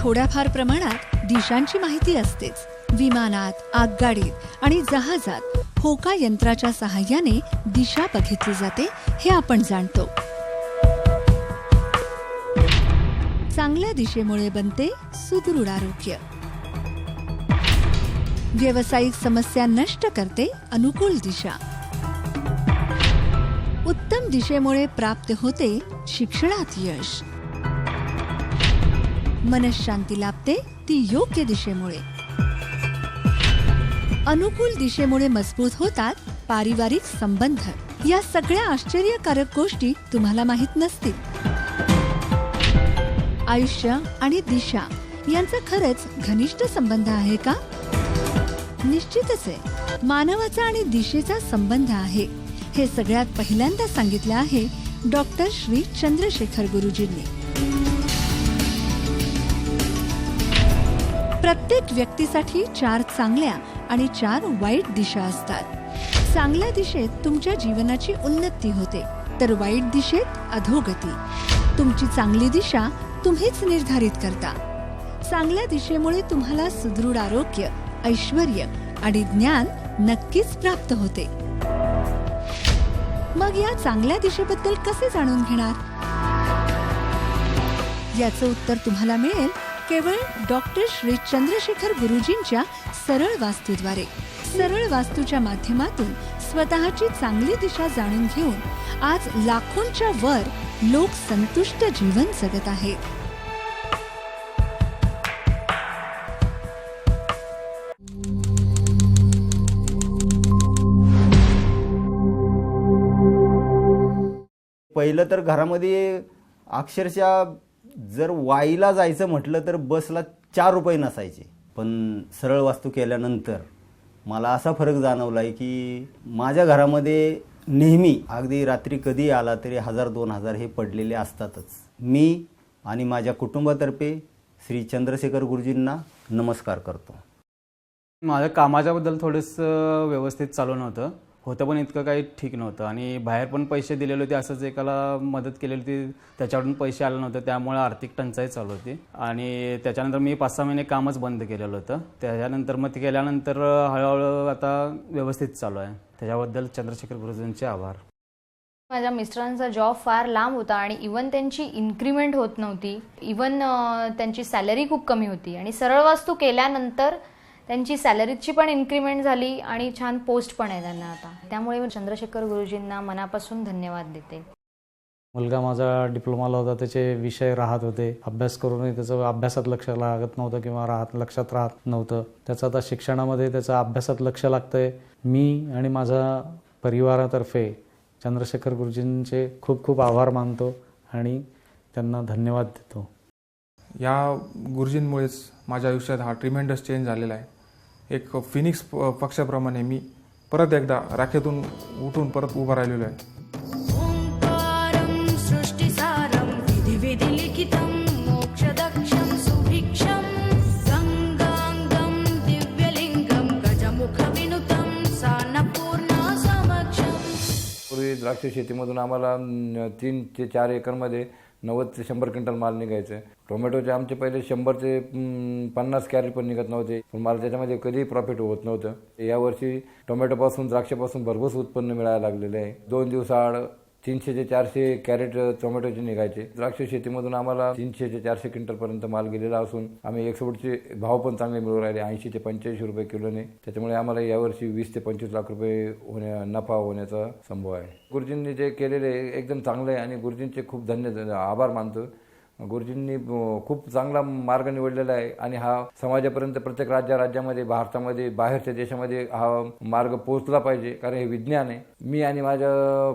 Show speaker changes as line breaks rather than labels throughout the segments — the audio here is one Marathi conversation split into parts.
थोड्याफार प्रमाणात दिशांची माहिती असतेच. विमानात, आगगाडीत आणि जहाजात होका यंत्राच्या सहाय्याने दिशा बघितली जाते हे आपण जाणतो. चांगल्या दिशेमुळे बनते सुदृढ आरोग्य. व्यावसायिक समस्या नष्ट करते अनुकूल दिशा. उत्तम दिशेमुळे प्राप्त होते शिक्षणात यश. मनःशांती लाभते ती योग्य दिशेमुळे. अनुकूल दिशेमुळे मजबूत होतात पारिवारिक संबंध. या सगळ्या आश्चर्यकारक गोष्टी तुम्हाला माहित नसतील. आयुष्य आणि दिशा यांचा खरंच घनिष्ठ संबंध आहे का? निश्चितच आहे. मानवाचा आणि दिशेचा संबंध आहे हे सगळ्यात पहिल्यांदा सांगितले आहे डॉक्टर श्री चंद्रशेखर गुरुजींनी. प्रत्येक व्यक्तीसाठी 4 चांगल्या आणि 4 वाईट दिशा असतात. चांगल्या दिशेत तुमच्या जीवनाची उन्नती होते तर वाईट दिशेत अधोगती. तुमची चांगली दिशा तुम्हीच निर्धारित करता. चांगल्या दिशेमुळे तुम्हाला सुदृढ आरोग्य, ऐश्वर्य आणि ज्ञान नक्कीच प्राप्त होते. मग या चांगल्या दिशेबद्दल कसे जाणून घेणार? याचं उत्तर तुम्हाला मिळेल केवळ डॉक्टर श्री चंद्रशेखर गुरुजींच्या सरळ वास्तूद्वारे. सरळ वास्तूच्या माध्यमातून स्वतःची चांगली दिशा जाणून घेऊन आज लाखोंच्या वर लोक संतुष्ट जीवन जगत आहेत.
पहिलं तर घरामध्ये अक्षरशः जर वाईला जायचं म्हटलं तर बसला 4 रुपये नसायचे. पण सरळ वास्तू केल्यानंतर मला असा फरक जाणवला आहे की माझ्या घरामध्ये नेहमी अगदी रात्री कधी आला तरी 1000-2000 हे पडलेले असतातच. मी आणि माझ्या कुटुंबातर्फे श्री चंद्रशेखर गुरुजींना नमस्कार करतो.
माझं कामाच्याबद्दल थोडंसं व्यवस्थित चालू नव्हतं. होतं पण इतकं काही ठीक नव्हतं आणि बाहेर पण पैसे दिलेले होते. असंच एकाला मदत केलेली होती, त्याच्याकडून पैसे आले नव्हते, त्यामुळे आर्थिक टंचाई चालू होती. आणि त्याच्यानंतर मी 5-6 महिने कामच बंद केलेलं होतं. त्याच्यानंतर मग ते केल्यानंतर हळूहळू आता व्यवस्थित चालू आहे. त्याच्याबद्दल चंद्रशेखर गुरुजींचे आभार.
माझ्या मिस्टरांचा जॉब फार लांब होता आणि इवन त्यांची इन्क्रीमेंट होत नव्हती. इवन त्यांची सॅलरी खूप कमी होती आणि सरळ वास्तू केल्यानंतर त्यांची सॅलरीची पण इन्क्रीमेंट झाली आणि छान पोस्ट पण आहे त्यांना आता. त्यामुळे मी चंद्रशेखर गुरुजींना मनापासून धन्यवाद देते.
मुलगा माझा डिप्लोमाला होता, त्याचे विषय राहत होते. अभ्यास करूनही त्याचं अभ्यासात लक्ष लागत नव्हतं किंवा लक्षात राहत नव्हतं. त्याचं आता शिक्षणामध्ये त्याचं अभ्यासात लक्ष लागतंय. मी आणि माझा परिवारातर्फे चंद्रशेखर गुरुजींचे खूप खूप आभार मानतो आणि त्यांना धन्यवाद देतो.
या गुरुजींमुळेच माझ्या आयुष्यात हा ट्रिमेंडस चेंज झालेला आहे. एक फिनिक्स पक्षाप्रमाणे मी परत एकदा राखेतून उठून परत उभा राहिलेलो आहे.
पूर्वी द्राक्ष शेतीमधून आम्हाला 3 ते 4 एकरमध्ये 90 ते 100 क्विंटल माल निघायचे. टोमॅटोचे आमचे पहिले 100 ते 50 कॅरेट पण निघत नव्हते, पण मला त्याच्यामध्ये कधीही प्रॉफिट होत नव्हतं. यावर्षी टोमॅटोपासून द्राक्षापासून भरघोस उत्पन्न मिळायला लागलेलं आहे. 2 दिवसाआड 300 ते 400 कॅरेट टोमॅटोचे निघायचे. द्राक्ष शेतीमधून आम्हाला 300 ते 400 क्विंटलपर्यंत माल गेलेला असून आम्ही एक्सपोर्टचे भाव पण चांगले मिळू राहिले, 80 ते 85 रुपये किलोने. त्याच्यामुळे आम्हाला यावर्षी 20 ते 25 लाख रुपये नफा होण्याचा संभव आहे. गुरुजींनी जे केलेले एकदम चांगलं आहे आणि गुरुजींचे खूप आभार मानतो. गुरुजींनी खूप चांगला मार्ग निवडलेला आहे आणि हा समाजापर्यंत प्रत्येक राज्यामध्ये, भारतामध्ये, बाहेरच्या देशामध्ये हा मार्ग पोहोचला पाहिजे, कारण हे विज्ञान आहे. मी आणि माझ्या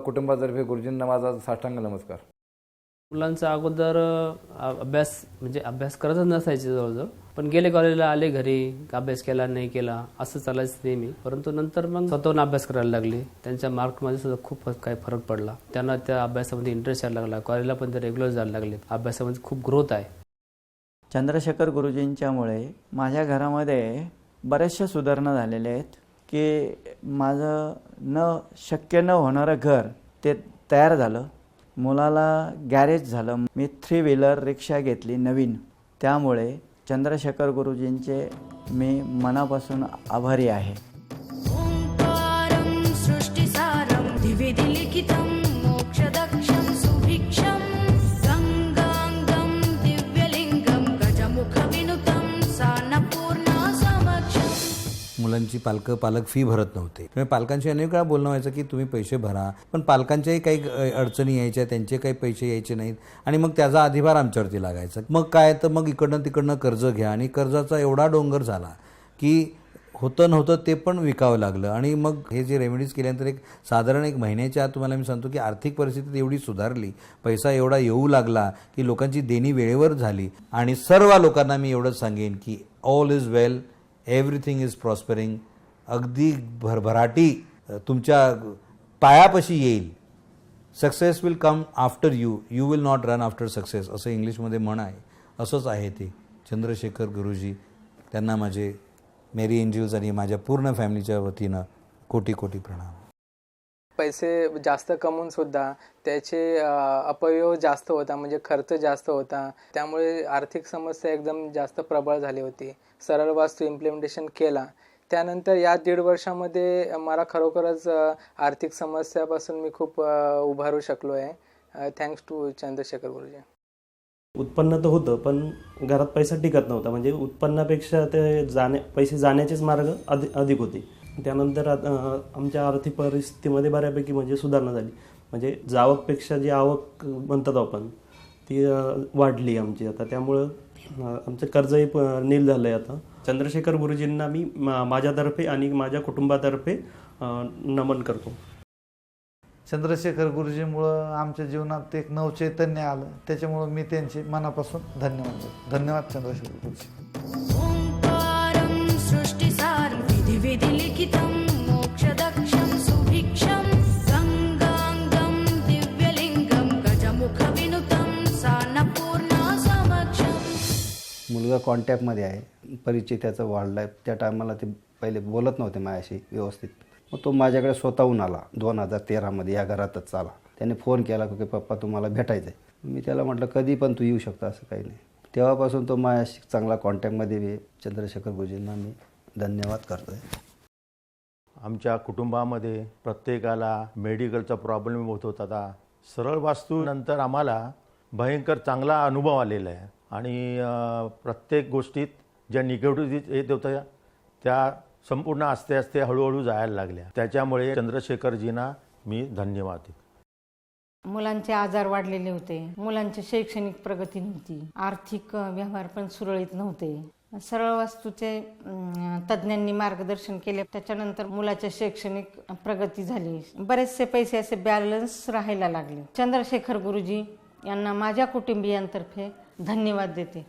कुटुंबातर्फे गुरुजींना माझा साष्टांग नमस्कार.
मुलांचा अगोदर अभ्यास करतच नसायचे जवळजवळ, पण गेले कॉलेजला, आले घरी, अभ्यास केला नाही केला असं चालायचं नेहमी. परंतु नंतर मग स्वतःहून अभ्यास करायला लागले. त्यांच्या मार्कमध्ये सुद्धा खूप काही फरक पडला. त्यांना त्या अभ्यासामध्ये इंटरेस्ट यायला लागला. कॉलेजला पण ते रेग्युलर जायला लागले. अभ्यासामध्ये खूप ग्रोथ आहे.
चंद्रशेखर गुरुजींच्यामुळे माझ्या घरामध्ये बऱ्याचशा सुधारणा झालेल्या आहेत की माझं शक्य न होणारं घर ते तयार झालं. मुलाला गॅरेज झालं. मी 3 व्हीलर रिक्षा घेतली नवीन. त्यामुळे चंद्रशेखर गुरुजींचे मी मनापासून आभारी आहे.
ओंकारं सृष्टिसारं द्विविधि लिखितं मोक्षदक्षं सुभिक्षं गंगांगं दिव्यलिंगं गजमुखविनुतं सान्नपूर्णा समक्षं.
मुलांची पालक फी भरत नव्हते. त्यामुळे पालकांशी अनेक वेळा बोलणं व्हायचं की तुम्ही पैसे भरा, पण पालकांच्याही काही अडचणी यायच्या, त्यांचे काही पैसे यायचे नाहीत आणि मग त्याचा अधिभार आमच्यावरती लागायचा. मग काय तर मग इकडनं तिकडनं कर्ज घ्या आणि कर्जाचा एवढा डोंगर झाला की होतं नव्हतं ते पण विकावं लागलं. आणि मग हे जे रेमेडीज केल्यानंतर साधारण 1 महिन्याच्या आत तुम्हाला मी सांगतो की आर्थिक परिस्थिती एवढी सुधारली, पैसा एवढा येऊ लागला की लोकांची देणी वेळेवर झाली. आणि सर्व लोकांना मी एवढंच सांगेन की all is well, everything is prospering. अगदी भरभराटी तुमच्या पायापाशी येईल. Success will come after you, you will not run after success, असं इंग्लिशमध्ये म्हण आहे. असंच आहे ते. चंद्रशेखर गुरुजी, त्यांना माझे मेरी एंजल्स आणि माझ्या पूर्ण फॅमिलीच्या वतीनं कोटी कोटी प्रणाम.
पैसे जास्त कमवून सुद्धा त्याचे अपव्यय जास्त होता, म्हणजे खर्च जास्त होता. त्यामुळे आर्थिक समस्या एकदम जास्त प्रबळ झाली होती. सरळ वास्तू इम्प्लिमेंटेशन केला त्यानंतर या 1.5 वर्षामध्ये मला खरोखरच आर्थिक समस्यापासून मी खूप उभारू शकलो आहे. थँक्स टू चंद्रशेखर गुरुजी.
उत्पन्न तर होतं पण घरात पैसा टिकत नव्हता, म्हणजे उत्पन्नापेक्षा ते पैसे जाण्याचेच मार्ग अधिक होते. त्यानंतर आमच्या आर्थिक परिस्थितीमध्ये बऱ्यापैकी म्हणजे सुधारणा झाली. म्हणजे जावकपेक्षा जी आवक म्हणतात आपण ती वाढली आमची आता. त्यामुळं आमचं कर्जही नील झालं आहे आता. चंद्रशेखर गुरुजींना मी माझ्यातर्फे आणि माझ्या कुटुंबातर्फे नमन करतो.
चंद्रशेखर गुरुजीमुळं आमच्या जीवनात एक नवचैतन्य आलं, त्याच्यामुळं मी त्यांचे मनापासून धन्यवाद देतो. धन्यवाद चंद्रशेखर गुरुजी.
ओंकारं सृष्टिसारं द्विविधि लिखितं मोक्षदक्षं सुभिक्षं गंगांगं दिव्यलिंगं गजमुखविनुतं सान्नपूर्णा समक्षं.
मुलगा कॉन्टॅक्टमध्ये आहे, परिचय त्याचा वाढला आहे. त्या टायमाला ते पहिले बोलत नव्हते माझ्याशी व्यवस्थित. मग तो माझ्याकडे स्वतःहून आला 2013मध्ये या घरातच आला. त्याने फोन केला की पप्पा तुम्हाला भेटायचं आहे. मी त्याला म्हटलं कधी पण तू येऊ शकता, असं काही नाही. तेव्हापासून तो माझ्याशी चांगला कॉन्टॅक्टमध्ये. चंद्रशेखर गुरुजींना मी धन्यवाद करतो आहे.
आमच्या कुटुंबामध्ये प्रत्येकाला मेडिकलचा प्रॉब्लेम होत होता. सरळ वास्तूनंतर आम्हाला भयंकर चांगला अनुभव आलेला आहे आणि प्रत्येक गोष्टीत ज्या निगेटिव्ह येत होत्या त्या संपूर्ण आस्ते आस्ते हळूहळू जायला लागल्या. त्याच्यामुळे चंद्रशेखरजींना मी धन्यवाद देतो.
मुलांचे आजार वाढलेले होते, मुलांची शैक्षणिक प्रगती नव्हती, आर्थिक व्यवहार पण सुरळीत नव्हते. सरळ वास्तूचे तज्ज्ञांनी मार्गदर्शन केले. त्याच्यानंतर मुलाच्या शैक्षणिक प्रगती झाली. बरेचसे पैसे असे बॅलन्स राहायला लागले. चंद्रशेखर गुरुजी यांना माझ्या कुटुंबियांतर्फे धन्यवाद देते.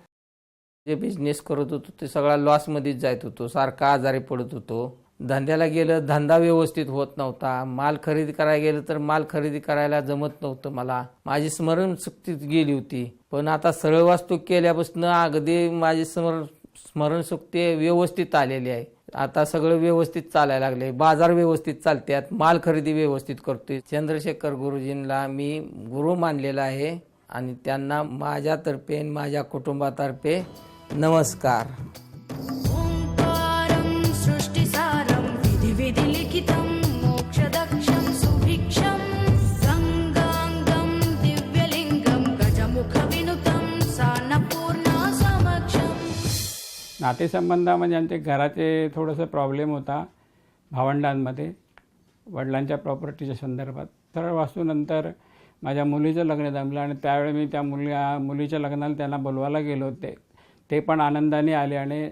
जे बिझनेस करत होतो ते सगळा लॉसमध्येच जात होतो, सारखा आजारी पडत होतो. धंद्याला गेलं धंदा व्यवस्थित होत नव्हता. माल खरेदी करायला गेलं तर माल खरेदी करायला जमत नव्हतं. मला माझी स्मरणशक्ती गेली होती. पण आता सरळ वास्तू केल्यापासून अगदी माझी स्मरणशक्ती व्यवस्थित आलेली आहे. आता सगळं व्यवस्थित चालायला लागले. बाजार व्यवस्थित चालतात, माल खरेदी व्यवस्थित करतोय. चंद्रशेखर गुरुजींना मी गुरु मानलेला आहे आणि त्यांना माझ्यातर्फे माझ्या कुटुंबातर्फे नमस्कार.
ओंकारं सृष्टिसारं द्विविधि लिखितं मोक्षदक्षं सुभिक्षं गंगांगं दिव्यलिंगं गजमुखविनुतं सान्नपूर्णा समक्षं.
नातेसंबंधामध्ये आमच्या घराचे थोडंसं प्रॉब्लेम होता भावंडांमध्ये, वडिलांच्या प्रॉपर्टीच्या संदर्भात. सरळ वास्तूनंतर माझ्या मुलीचं लग्न जमलं आणि त्यावेळी मी त्या मुलीच्या लग्नाला त्यांना बोलवायला गेलो होते. ते पण आनंदाने आले आणि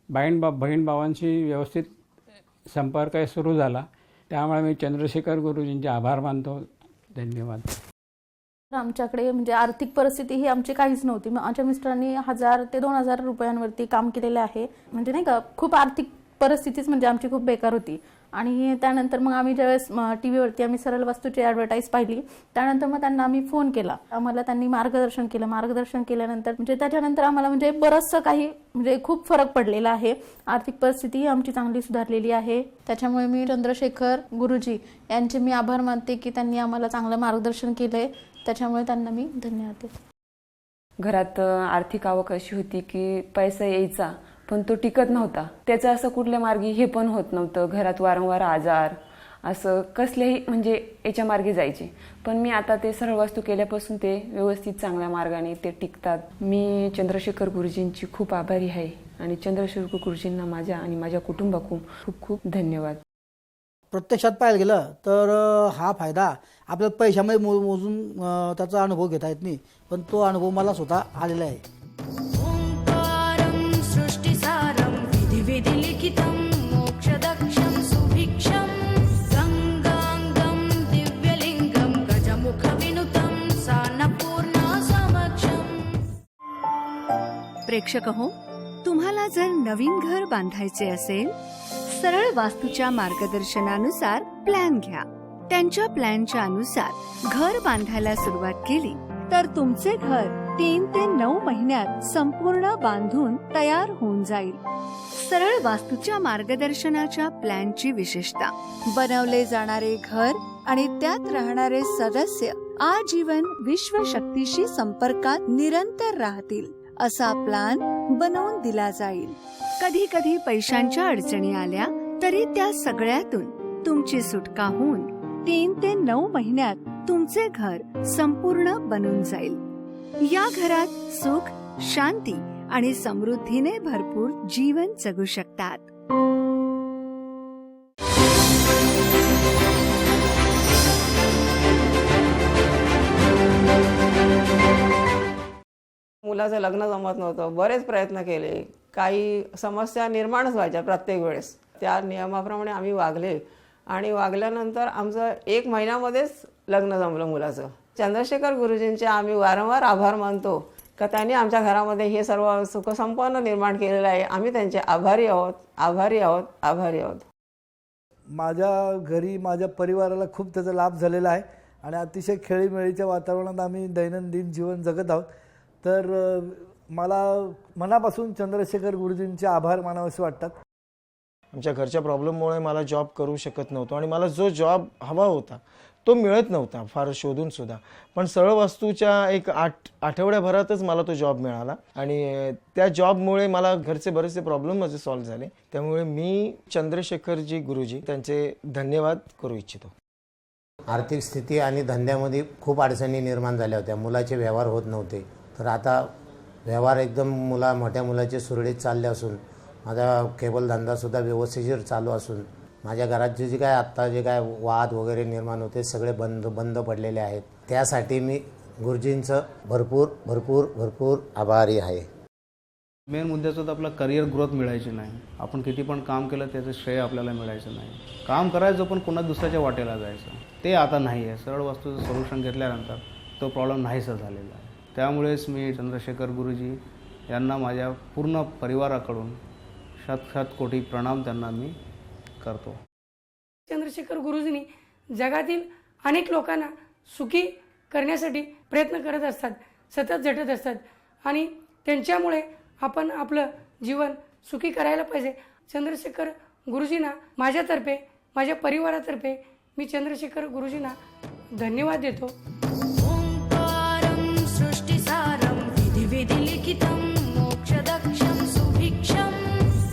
बहीण भावांशी व्यवस्थित संपर्क सुरू झाला. त्यामुळे मी चंद्रशेखर गुरुजींचे आभार मानतो. धन्यवाद.
आमच्याकडे म्हणजे आर्थिक परिस्थिती ही आमची काहीच नव्हती. माझ्या मिस्टरांनी 1000 ते 2000 रुपयांवरती काम केलेलं आहे. म्हणजे नाही का, खूप आर्थिक परिस्थितीच म्हणजे आमची खूप बेकार होती. आणि त्यानंतर मग आम्ही ज्यावेळेस टीव्हीवरती आम्ही सरळ वास्तूची ॲडव्हर्टाईज पाहिली, त्यानंतर मग त्यांना आम्ही फोन केला. आम्हाला त्यांनी मार्गदर्शन केलं. मार्गदर्शन केल्यानंतर म्हणजे त्याच्यानंतर आम्हाला म्हणजे बरंचसं काही म्हणजे खूप फरक पडलेला आहे. आर्थिक परिस्थिती आमची चांगली सुधारलेली आहे. त्याच्यामुळे मी चंद्रशेखर गुरुजी यांचे मी आभार मानते की त्यांनी आम्हाला चांगलं मार्गदर्शन केलंय. त्याच्यामुळे त्यांना मी धन्यवाद देते.
घरात आर्थिक आवक अशी होती की पैसा यायचा पण तो टिकत नव्हता. त्याचं असं कुठल्या मार्गी हे पण होत नव्हतं. घरात वारंवार आजार असं कसल्याही म्हणजे याच्या मार्गे जायचे. पण मी आता ते सरळ वास्तू केल्यापासून ते व्यवस्थित चांगल्या मार्गाने ते टिकतात. मी चंद्रशेखर गुरुजींची खूप आभारी आहे आणि चंद्रशेखर गुरुजींना माझ्या आणि माझ्या कुटुंबाकडून खूप खूप धन्यवाद.
प्रत्यक्षात पाहायला गेलं तर हा फायदा आपल्याला पैशामध्ये मोजून त्याचा अनुभव घेता येत नाही, पण तो अनुभव मला स्वतः आलेला आहे.
ओंकारं सृष्टिसारं विधि लिखितं मोक्षदक्षं सुभिक्षं गंगांगं दिव्यलिंगं गजमुखविनुतं सान्नपूर्णा समक्षम्.
प्रेक्षक हो, तुम्हाला जर नवीन घर बांधायचे असेल, सरळ वास्तूच्या मार्गदर्शनानुसार प्लॅन घ्या. त्यांच्या प्लॅनच्या अनुसार घर बांधायला सुरुवात केली तर तुमचे घर 3 ते 9 महिन्यात संपूर्ण बांधून तयार होऊन जाईल. सरळ वास्तूच्या मार्गदर्शनाच्या प्लॅनची विशेषता, बनवले जाणारे घर आणि त्यात राहणारे सदस्य आजीवन विश्वशक्तीशी संपर्कात निरंतर राहतील असा प्लॅन बनवून दिला जाईल. कधी कधी पैशांच्या अडचणी आल्या तरी त्या सगळ्यातून तुमची सुटका होऊन 3 ते 9 महिन्यात तुमचे घर संपूर्ण बनून जाईल. या घरात सुख, शांती आणि समृद्धीने भरपूर जीवन जगू शकतात.
मुलाचं लग्न जमत नव्हतं, बरेच प्रयत्न केले, काही समस्या निर्माणच व्हायच्या प्रत्येक वेळेस. त्या नियमाप्रमाणे आम्ही वागले आणि वागल्यानंतर आमचं 1 महिन्यामध्येच लग्न जमलं मुलाचं. चंद्रशेखर गुरुजींचे आम्ही वारंवार आभार मानतो का त्यांनी आमच्या घरामध्ये हे सर्व सुखसंपन्न निर्माण केलेलं आहे. आम्ही त्यांचे आभारी आहोत, आभारी आहोत, आभारी आहोत.
माझ्या घरी माझ्या परिवाराला खूप त्याचा लाभ झालेला आहे आणि अतिशय खेळीमेळीच्या वातावरणात आम्ही दैनंदिन जीवन जगत आहोत. तर मला मनापासून चंद्रशेखर गुरुजींचे आभार मानावेसे वाटतात.
आमच्या घरच्या प्रॉब्लेममुळे मला जॉब करू शकत नव्हतो आणि मला जो जॉब हवा होता तो मिळत नव्हता फार शोधूनसुद्धा. पण सरळ वास्तूच्या एक आठवड्याभरातच मला तो जॉब मिळाला आणि त्या जॉबमुळे मला घरचे बरेचसे प्रॉब्लेम माझे सॉल्व्ह झाले. त्यामुळे मी चंद्रशेखरजी गुरुजी त्यांचे धन्यवाद करू इच्छितो.
आर्थिक स्थिती आणि धंद्यामध्ये खूप अडचणी निर्माण झाल्या होत्या. मुलाचे व्यवहार होत नव्हते, तर आता व्यवहार एकदम मोठ्या मुलाचे सुरळीत चालले असून माझा केबल धंदासुद्धा व्यवस्थित चालू असून माझ्या घरात जे काय वाद वगैरे निर्माण होते सगळे बंद पडलेले आहेत. त्यासाठी मी गुरुजींचं भरपूर आभारी आहे.
मेन मुद्द्याचं तर आपला करिअर ग्रोथ मिळायची नाही. आपण किती पण काम केलं त्याचं श्रेय आपल्याला मिळायचं नाही. काम करायचं पण पुन्हा दुसऱ्याच्या वाटेला जायचं, ते आता नाही आहे. सरळ वास्तूचं सोल्युशन घेतल्यानंतर तो प्रॉब्लेम नाहीसा झालेला आहे. त्यामुळेच मी चंद्रशेखर गुरुजी यांना माझ्या पूर्ण परिवाराकडून शत कोटी प्रणाम त्यांना मी करतो.
चंद्रशेखर गुरुजींनी जगातील अनेक लोकांना सुखी करण्यासाठी प्रयत्न करत असतात, सतत झटत असतात आणि त्यांच्यामुळे आपण आपलं जीवन सुखी करायला पाहिजे. चंद्रशेखर गुरुजींना माझ्यातर्फे, माझ्या परिवारातर्फे मी चंद्रशेखर गुरुजींना धन्यवाद देतो.
ओंकारं सृष्टिसारं विधि लिखितं मोक्षदक्षं सुभिक्षं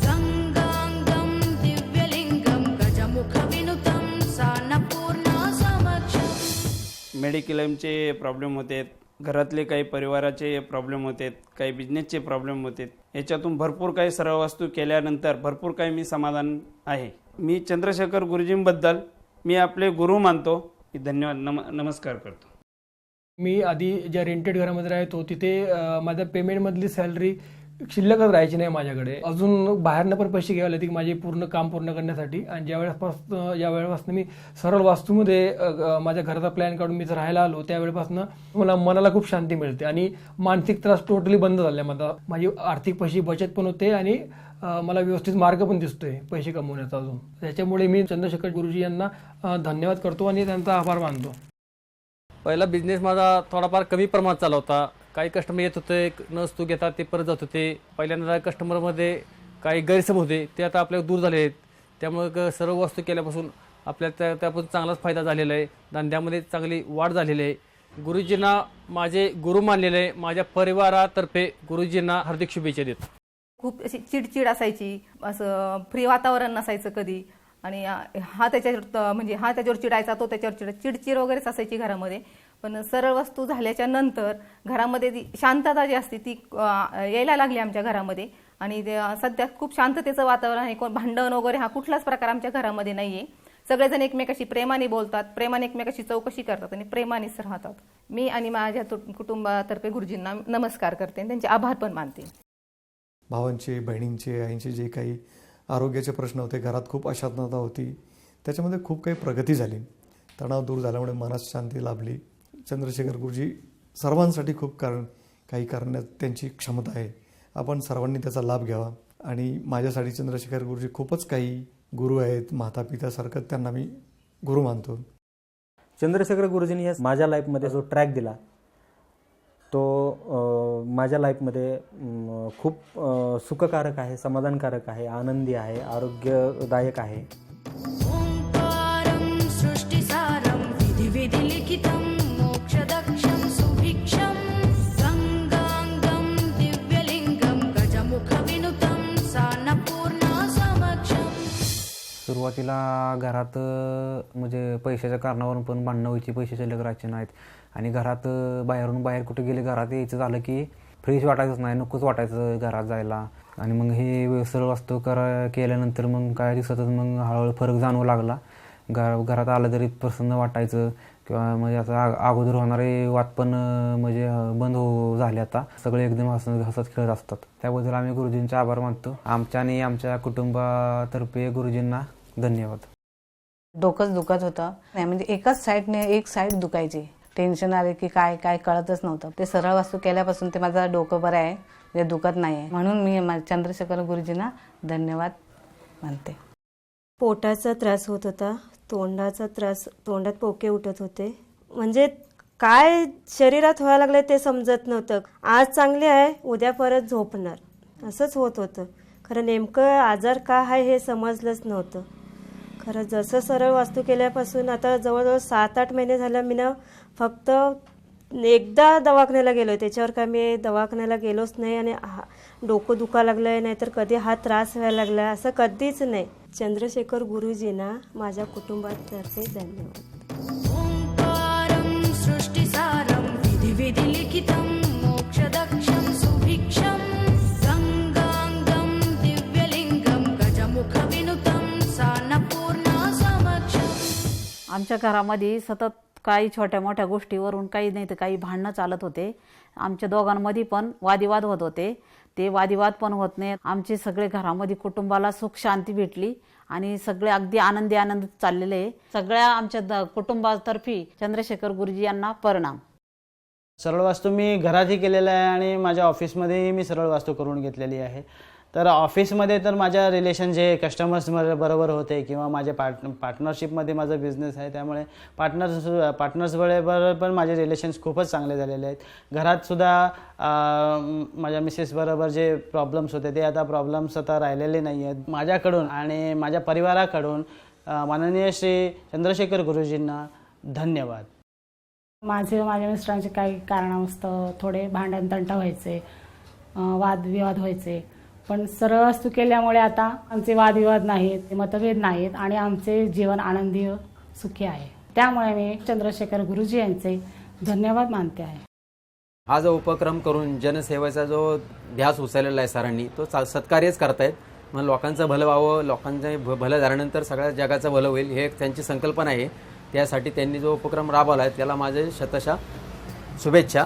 गंगांगं दिव्यलिंगं गजमुखविनुतं सान्नपूर्णा समक्षम्.
मेडिक्लेमचे प्रॉब्लेम होते, घरातले काही परिवाराचे प्रॉब्लेम होते, काही बिझनेसचे प्रॉब्लेम होते. याच्यातून भरपूर काही सरळ वास्तू केल्यानंतर भरपूर काही मी समाधान आहे. मी चंद्रशेखर गुरुजींबद्दल मी आपले गुरु मानतो. धन्यवाद, नमस्कार करतो.
मी आधी ज्या रेंटेड घरामध्ये राहतो तिथे माझ्या पेमेंटमधली सॅलरी शिल्लकच राहायची नाही माझ्याकडे. अजून बाहेरनं पण पैसे घ्यावे लागते माझे काम पूर्ण करण्यासाठी. आणि ज्या वेळेपासून मी सरळ वास्तूमध्ये माझ्या घराचा प्लॅन काढून मी राहायला आलो त्यावेळेपासून मला मनाला खूप शांती मिळते आणि मानसिक त्रास टोटली बंद झाला. माझी आर्थिक पैसे बचत पण होते आणि मला व्यवस्थित मार्ग पण दिसतोय पैसे कमवण्याचा. अजून त्याच्यामुळे मी चंद्रशेखर गुरुजी यांना धन्यवाद करतो आणि त्यांचा आभार मानतो.
पहिला बिझनेस माझा थोडाफार कमी प्रमाणात चालला होता. काही कस्टमर येत होते, न वस्तू घेतात ते परत जात होते. पहिल्यांदा कस्टमरमध्ये काही गैरसमज होते ते आता आपल्याला दूर झाले आहेत. त्यामुळे सर्व वस्तू केल्यापासून आपल्याला त्यापासून चांगलाच फायदा झालेला आहे. धंद्यामध्ये चांगली वाढ झालेली आहे.
गुरुजींना माझे गुरु मानलेले माझ्या परिवारातर्फे गुरुजींना हार्दिक शुभेच्छा देतो.
खूप अशी चिडचिड असायची, असं फ्री वातावरण नसायचं कधी, आणि हा त्याच्यावर चिडायचा, तो त्याच्यावर चिडचिड वगैरेच असायची घरामध्ये. पण सरळ वस्तू झाल्याच्या नंतर घरामध्ये ती शांतता जी असते ती यायला लागली आमच्या घरामध्ये. आणि सध्या खूप शांततेचं वातावरण आहे. कोण भांडण वगैरे हा कुठलाच प्रकार आमच्या घरामध्ये नाही आहे. सगळेजण एकमेकाशी प्रेमाने बोलतात, प्रेमाने एकमेकाशी चौकशी करतात आणि प्रेमानेच राहतात. मी आणि माझ्या कुटुंबातर्फे गुरुजींना नमस्कार करते आणि त्यांचे आभार पण मानते.
भावांचे, बहिणींचे, आईंचे जे काही आरोग्याचे प्रश्न होते, घरात खूप अशांतता होती, त्याच्यामध्ये खूप काही प्रगती झाली. तणाव दूर झाल्यामुळे मनात शांती लाभली. चंद्रशेखर गुरुजी सर्वांसाठी खूप काही करण्यात त्यांची क्षमता आहे. आपण सर्वांनी त्याचा लाभ घ्यावा. आणि माझ्यासाठी चंद्रशेखर गुरुजी खूपच काही गुरु आहेत. माता पित्यासारखं त्यांना मी गुरु मानतो.
चंद्रशेखर गुरुजींनी माझ्या लाईफमध्ये जो ट्रॅक दिला तो माझ्या लाईफमध्ये खूप सुखकारक आहे, समाधानकारक आहे, आनंदी आहे, आरोग्यदायक आहे.
ओंकारं सृष्टिसारं विधिविधि लिखितं मोक्षदक्षं सुभिक्षं गंगांगं दिव्यलिंगं गजमुखविनुतं सान्नपूर्णा समक्षं.
सुरुवातीला घरात म्हणजे पैशाच्या कारणावरून पण भांडणं व्हायची, पैसे शिल्लक राहायचे नाहीत. आणि घरात बाहेर कुठे गेले, घरात यायचं झालं की फ्रेश वाटायचंच नाही, नकोच वाटायचं घरात जायला. आणि मग हे सरळ वास्तू केल्यानंतर मग काय दिवसातच मग हळूहळू फरक जाणवू लागला. घरात आलं तरी प्रसन्न वाटायचं, किंवा म्हणजे असं अगोदर होणारे वाद पण म्हणजे बंद झाले. आता सगळे एकदम हसत खेळत असतात. त्याबद्दल आम्ही गुरुजींचे आभार मानतो. आमच्या आणि आमच्या कुटुंबातर्फे गुरुजींना धन्यवाद.
डोकंच दुखत होतं नाही, म्हणजे एकाच साईडने एक साईड दुखायची. टेन्शन आले की काय कळतच नव्हतं. ते सरळ वास्तू केल्यापासून ते माझं डोकं बरं आहे, ते दुखत नाही आहे. म्हणून मी चंद्रशेखर गुरुजींना धन्यवाद मानते.
पोटाचा त्रास होत होता, तोंडाचा त्रास, तोंडात पोके उठत होते, म्हणजे काय शरीरात व्हायला लागले ते समजत नव्हतं. आज चांगली आहे, उद्या परत झोपणार, असंच होत होतं. खरं नेमकं आजार का आहे हे समजलंच नव्हतं. खरं जसं सरळ वास्तू केल्यापासून आता जवळजवळ 7-8 महिने झालं मी ना फक्त एकदा दवाखान्याला गेलो, त्याच्यावर काय मी दवाखान्याला गेलोच नाही. आणि डोकं दुखायला लागलं आहे, नाहीतर कधी हा त्रास व्हायला लागला असं कधीच नाही. चंद्रशेखर गुरुजींना माझ्या कुटुंबातर्फे धन्यवाद.
ओंकारं सृष्टिसारं विधिविधि लिखितं मोक्षदक्षं सुभिक्षं गंगांगं दिव्यलिंगं गजमुखविनुतं सान्नपूर्णा समक्षं.
आमच्या घरामध्ये सतत काही छोट्या मोठ्या गोष्टीवरून काही नाही तर काही भांडणं चालत होते. आमच्या दोघांमध्ये पण वादिवाद होत होते. ते वादिवाद पण होत नाही. आमचे सगळे घरामध्ये कुटुंबाला सुख शांती भेटली आणि सगळे अगदी आनंदी चाललेले आहे. सगळ्या आमच्या कुटुंबातर्फे चंद्रशेखर गुरुजी यांना प्रणाम.
सरळ वास्तू मी घरातही केलेला आहे आणि माझ्या ऑफिसमध्येही मी सरळ वास्तू करून घेतलेली आहे. तर ऑफिसमध्ये तर माझ्या रिलेशन जे कस्टमर्स बरोबर होते किंवा माझ्या पार्टनरशिपमध्ये माझा बिझनेस आहे, त्यामुळे पार्टनर्स बरोबर पण माझे रिलेशन्स खूपच चांगले झालेले आहेत. घरातसुद्धा माझ्या मिसेसबरोबर जे प्रॉब्लेम्स होते ते आता प्रॉब्लेम्स आता राहिलेले नाही आहेत. माझ्याकडून आणि माझ्या परिवाराकडून माननीय श्री चंद्रशेखर गुरुजींना धन्यवाद.
माझ्या मिस्टरांचे काही कारणास्तव थोडे भांडणतंटा व्हायचे, वादविवाद व्हायचे, पण सरळ वास्तू केल्यामुळे आता आमचे वादविवाद नाहीत, मतभेद नाहीत आणि आमचे जीवन आनंदी सुखी आहे. त्यामुळे मी चंद्रशेखर गुरुजी यांचे धन्यवाद मानते आहे.
हा जो उपक्रम करून जनसेवेचा जो ध्यास उचललेला आहे सरांनी, तो सत्कार्यच करतायत. मग लोकांचं भलं व्हावं, लोकांचं भलं झाल्यानंतर सगळ्या जगाचं भलं होईल, हे त्यांची संकल्पना आहे. त्यासाठी त्यांनी जो उपक्रम राबवला आहे त्याला माझे शतशः शुभेच्छा.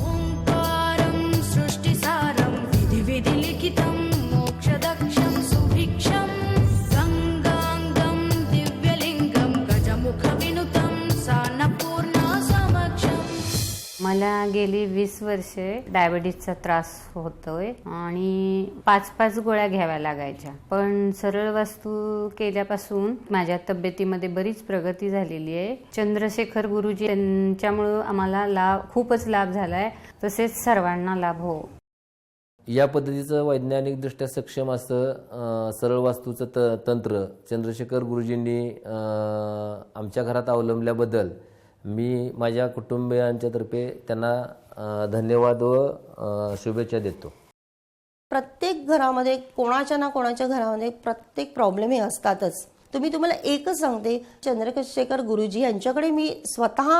ओंकारं सृष्टिसारं विधिविधि लिखितं मोक्षदक्षं सुभिक्षं गंगांगं दिव्यलिंगं गजमुखविनुतं सान्नपूर्णा समक्षं.
मला गेली 20 वर्षे डायबिटीसचा त्रास होतोय आणि 5-5 गोळ्या घ्याव्या लागायच्या. पण सरळ वास्तू केल्यापासून माझ्या तब्येतीमध्ये बरीच प्रगती झालेली आहे. चंद्रशेखर गुरुजी यांच्यामुळे आम्हाला खूपच लाभ झालाय, तसेच सर्वांना लाभ हो.
या पद्धतीचं वैज्ञानिकदृष्ट्या सक्षम असं सरळ वास्तूचं तंत्र चंद्रशेखर गुरुजींनी आमच्या घरात अवलंबल्याबद्दल मी माझ्या कुटुंबियांच्या तर्फे त्यांना धन्यवाद व शुभेच्छा देतो.
प्रत्येक घरामध्ये कोणाच्या ना कोणाच्या घरामध्ये प्रत्येक प्रॉब्लेम हे असतातच. तुम्हाला एकच सांगते, चंद्रशेखर गुरुजी यांच्याकडे मी स्वतः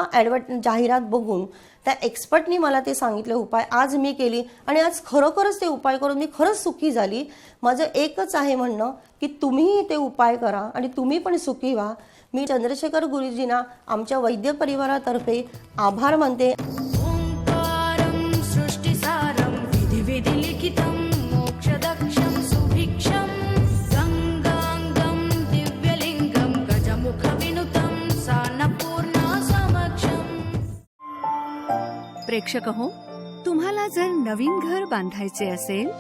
जाहिरात बघून त्या एक्सपर्टनी मला ते सांगितले उपाय आज मी केली आणि आज खरोखरच ते उपाय करून मी खरंच सुखी झाली. माझं एकच आहे म्हणणं की तुम्हीही ते उपाय करा आणि तुम्ही पण सुखी व्हा. मी चंद्रशेखर गुरुजींना आमच्या वैद्य परिवारातर्फे आभार मानते.
ओंकारं सृष्टिसारं विधि लिखितं मोक्षदक्षं सुभिक्षं गंगांगं दिव्यलिंगं गजमुखविनुतं सान्नपूर्णा समक्षं.
प्रेक्षक हो, तुम्हाला जर नवीन घर बांधायचे असेल,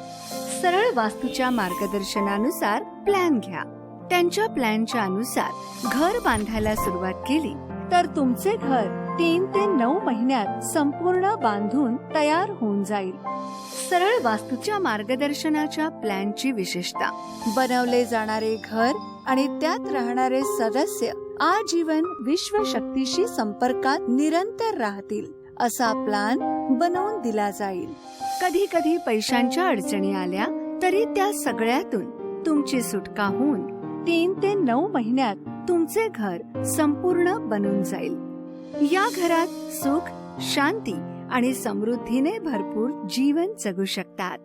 सरळ वास्तूच्या मार्गदर्शनानुसार प्लॅन घ्या. त्यांच्या प्लॅनच्या अनुसार घर बांधायला सुरुवात केली तर तुमचे घर 3 ते 9 महिन्यात संपूर्ण बांधून तयार होऊन जाईल. सरळ वास्तूच्या मार्गदर्शनाच्या प्लॅनची विशेषता, बनवले जाणारे घर आणि त्यात राहणारे सदस्य आजीवन विश्वशक्तीशी संपर्कात निरंतर राहतील असा प्लॅन बनवून दिला जाईल. कधी कधी पैशांच्या अडचणी आल्या तरी त्या सगळ्यातून तुमची सुटका होऊन 3 ते 9 महिन्यात तुमचे घर संपूर्ण बनून जाईल. या घरात सुख, शांती आणि समृद्धीने भरपूर जीवन जगू शकतात.